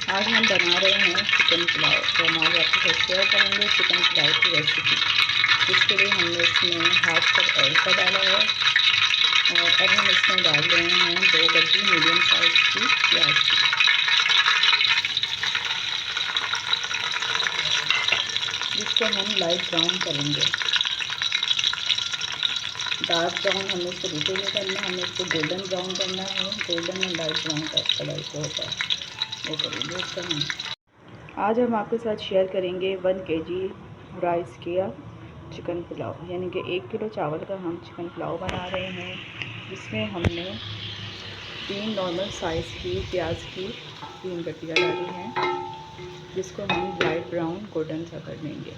आज हम बना रहे हैं चिकन पुलाव। तो हम आज आपके साथ शेयर करेंगे चिकन पुलाव की रेसिपी। इसके लिए हमने इसमें हाफ कप ऑयल का डाला है और अब हम इसमें डाल रहे हैं 2 गड्डी मीडियम साइज़ की प्याज की, जिसको हम लाइट ब्राउन करेंगे। डार्क ब्राउन हमें इसको बिल्कुल नहीं करना, हमें इसको गोल्डन ब्राउन करना है। गोल्डन और लाइट ब्राउन का कलर जो होता है वो करेंगे। आज हम आपके साथ शेयर करेंगे 1 kg राइस किया चिकन पुलाव, यानी कि 1 किलो चावल का हम चिकन पुलाव बना रहे हैं। जिसमें हमने 3 नॉर्मल साइज़ की प्याज की 3 गड्डियाँ डाली हैं, जिसको हम लाइट ब्राउन गोल्डन सा कर लेंगे।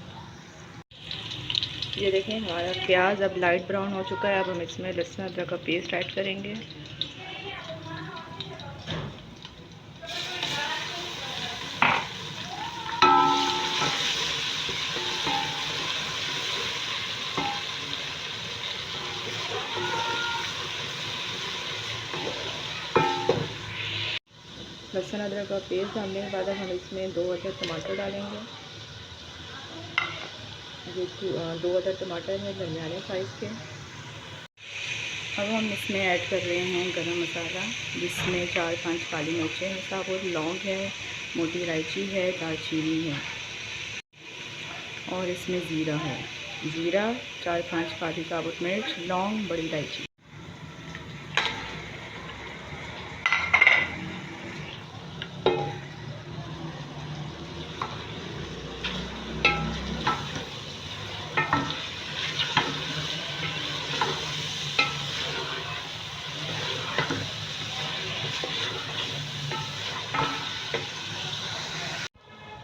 ये देखें हमारा प्याज अब लाइट ब्राउन हो चुका है। अब हम इसमें लहसुन अदरक का पेस्ट ऐड करेंगे। लहसुन अदरक का पेस्ट डालने के बाद हम इसमें 2 अदर टमाटर डालेंगे। जो 2 अदर टमाटर हैं दरमियाने साइज़ के। अब हम इसमें ऐड कर रहे हैं गरम मसाला, जिसमें 4-5 काली मिर्चें हैं साबुत, लौंग है, मोटी इलायची है, दालचीनी है और इसमें ज़ीरा है। ज़ीरा, 4-5 काली साबुत मिर्च, लौंग, बड़ी इलायची।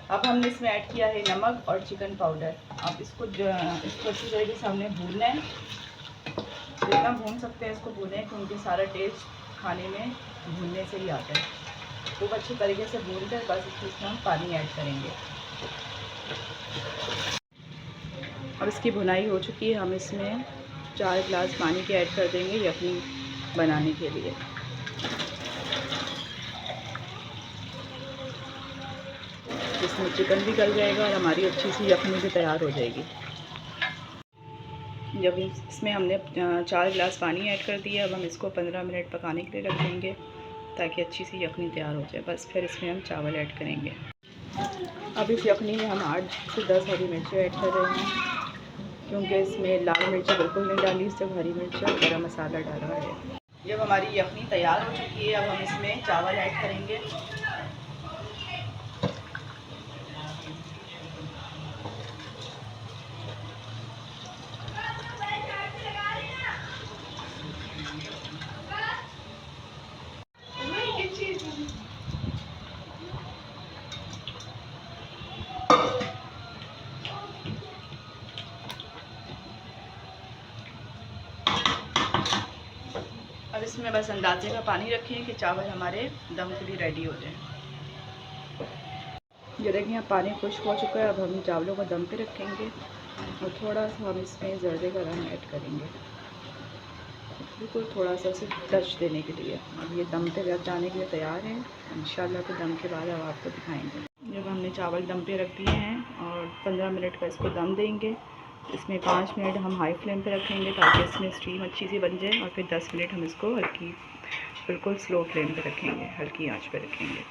अब हमने इसमें ऐड किया है नमक और चिकन पाउडर। अब इसको अच्छी तरीके से हमने भूनना है। जितना भून सकते हैं इसको भूनें, क्योंकि सारा टेस्ट खाने में भूनने से ही आता है। खूब अच्छी तरीके से भून कर बस इसमें हम पानी ऐड करेंगे। अब इसकी भुनाई हो चुकी है। हम इसमें 4 गिलास पानी के ऐड कर देंगे यखनी बनाने के लिए। जिसमें चिकन भी गल जाएगा और हमारी अच्छी सी यखनी भी तैयार हो जाएगी। जब इसमें हमने 4 गिलास पानी ऐड कर दिया, अब हम इसको 15 मिनट पकाने के लिए रख देंगे ताकि अच्छी सी यखनी तैयार हो जाए। बस फिर इसमें हम चावल ऐड करेंगे। अब इस यखनी में हम 8 से 10 हरी मिर्चें ऐड कर रहे हैं, क्योंकि इसमें लाल मिर्च बिल्कुल नहीं डाली, सिर्फ हरी मिर्च और गरम मसाला डाला है। जब हमारी यखनी तैयार हो चुकी है, अब हम इसमें चावल ऐड करेंगे। अब इसमें बस अंदाजे का पानी रखें कि चावल हमारे दम के लिए रेडी हो जाए। ये देखिए यहाँ पानी खुश्क हो चुका है। अब हम चावलों को दम पे रखेंगे और थोड़ा सा हम इसमें जर्दे का रंग ऐड करेंगे, बिल्कुल थोड़ा सा सिर्फ टच देने के लिए। अब ये दम पे रख जाने के लिए तैयार है। इंशाल्लाह तो दम के बाद अब आपको दिखाएंगे। जब हमने चावल दम पे रख दिए हैं और 15 मिनट का इसको दम देंगे। इसमें 5 मिनट हम हाई फ्लेम पे रखेंगे ताकि इसमें स्टीम अच्छी सी बन जाए, और फिर 10 मिनट हम इसको बिल्कुल स्लो फ्लेम पे रखेंगे, हल्की आंच पे रखेंगे।